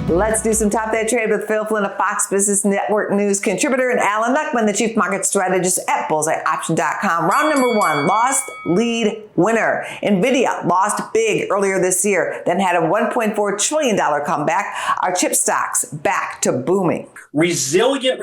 Let's do some top day trade with Phil Flynn, a Fox Business Network News contributor, and Alan Knuckman, the chief market strategist at bullseyeoption.com. Round number one, lost lead winner. NVIDIA lost big earlier this year, then had a $1.4 trillion comeback. Our chip stocks back to booming. Resilient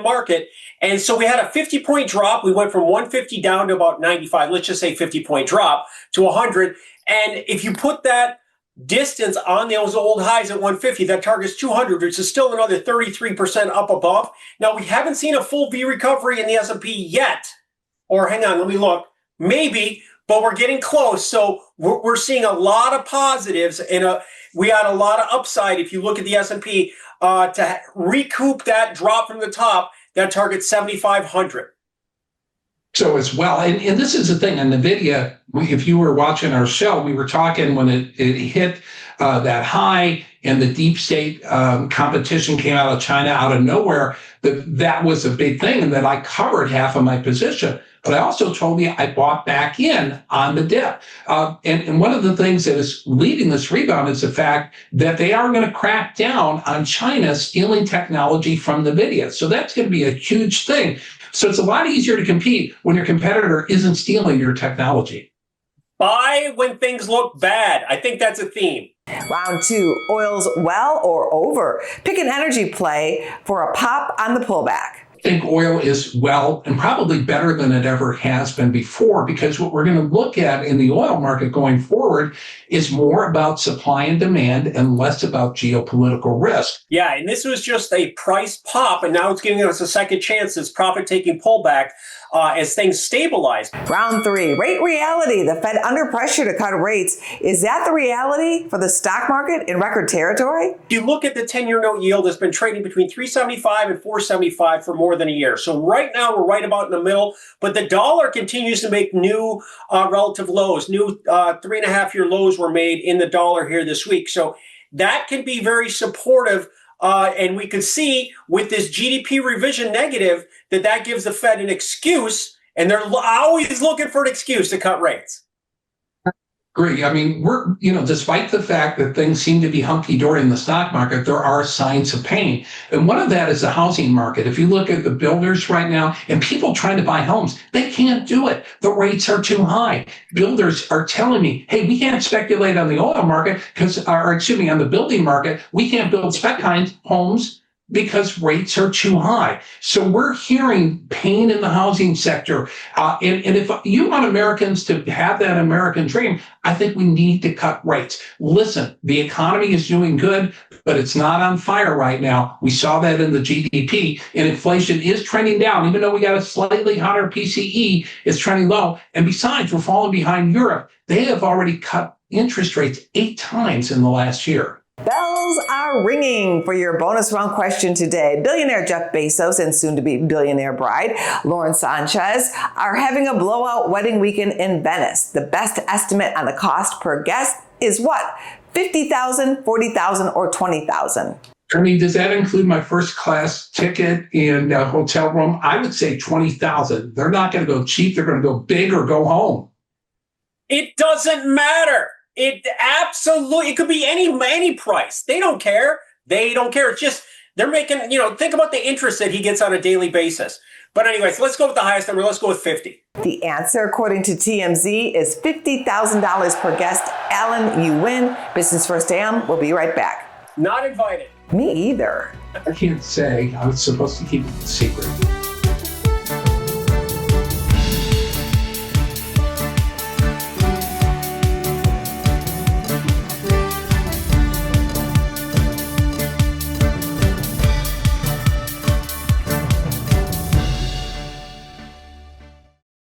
market. And so we had a 50-point drop. We went from 150 down to about 95. Let's just say 50-point drop to 100. And if you put that distance on those old highs at 150, that target's 200, which is still another 33% up above. Now, we haven't seen a full V recovery in the S&P yet. Or hang on, let me look. Maybe, but we're getting close. So we're seeing a lot of positives, and we had a lot of upside if you look at the S&P to recoup that drop from the top. That target's 7,500. So as well, and this is the thing, on NVIDIA, if you were watching our show, we were talking when it hit that high and the deep state competition came out of China out of nowhere, that was a big thing, and that I covered half of my position. But I also told you I bought back in on the dip. And one of the things that is leading this rebound is the fact that they are going to crack down on China stealing technology from NVIDIA. So that's going to be a huge thing. So it's a lot easier to compete when your competitor isn't stealing your technology. Buy when things look bad. I think that's a theme. Round two, oil's well or over. Pick an energy play for a pop on the pullback. I think oil is well and probably better than it ever has been before, because what we're going to look at in the oil market going forward is more about supply and demand and less about geopolitical risk. Yeah, and this was just a price pop, and now it's giving us a second chance, this profit-taking pullback as things stabilize. Round three, rate reality. The Fed under pressure to cut rates. Is that the reality for the stock market in record territory? If you look at the 10-year note yield, it's been trading between 375 and 475 for more than a year. So right now we're right about in the middle, but the dollar continues to make new relative lows. New 3.5-year lows were made in the dollar here this week. So that can be very supportive. And we could see with this GDP revision negative that gives the Fed an excuse, and they're always looking for an excuse to cut rates. Agree. I mean, despite the fact that things seem to be hunky-dory in the stock market, there are signs of pain. And one of that is the housing market. If you look at the builders right now and people trying to buy homes, they can't do it. The rates are too high. Builders are telling me, hey, we can't speculate on the oil market on the building market. We can't build spec homes because rates are too high. So we're hearing pain in the housing sector. And if you want Americans to have that American dream, I think we need to cut rates. Listen, the economy is doing good, but it's not on fire right now. We saw that in the GDP, and inflation is trending down. Even though we got a slightly hotter PCE, it's trending low. And besides, we're falling behind Europe. They have already cut interest rates 8 times in the last year. Bells are ringing for your bonus round question today. Billionaire Jeff Bezos and soon-to-be billionaire bride Lauren Sanchez are having a blowout wedding weekend in Venice. The best estimate on the cost per guest is what? $50,000, $40,000, or $20,000? I mean, does that include my first class ticket and hotel room? I would say $20,000. They're not going to go cheap. They're going to go big or go home. It doesn't matter. It could be any price. They don't care. It's just, they're making, think about the interest that he gets on a daily basis. But anyways, let's go with the highest number. Let's go with 50. The answer, according to TMZ, is $50,000 per guest. Alan, you win. Business First AM. We'll be right back. Not invited. Me either. I can't say. I was supposed to keep it a secret.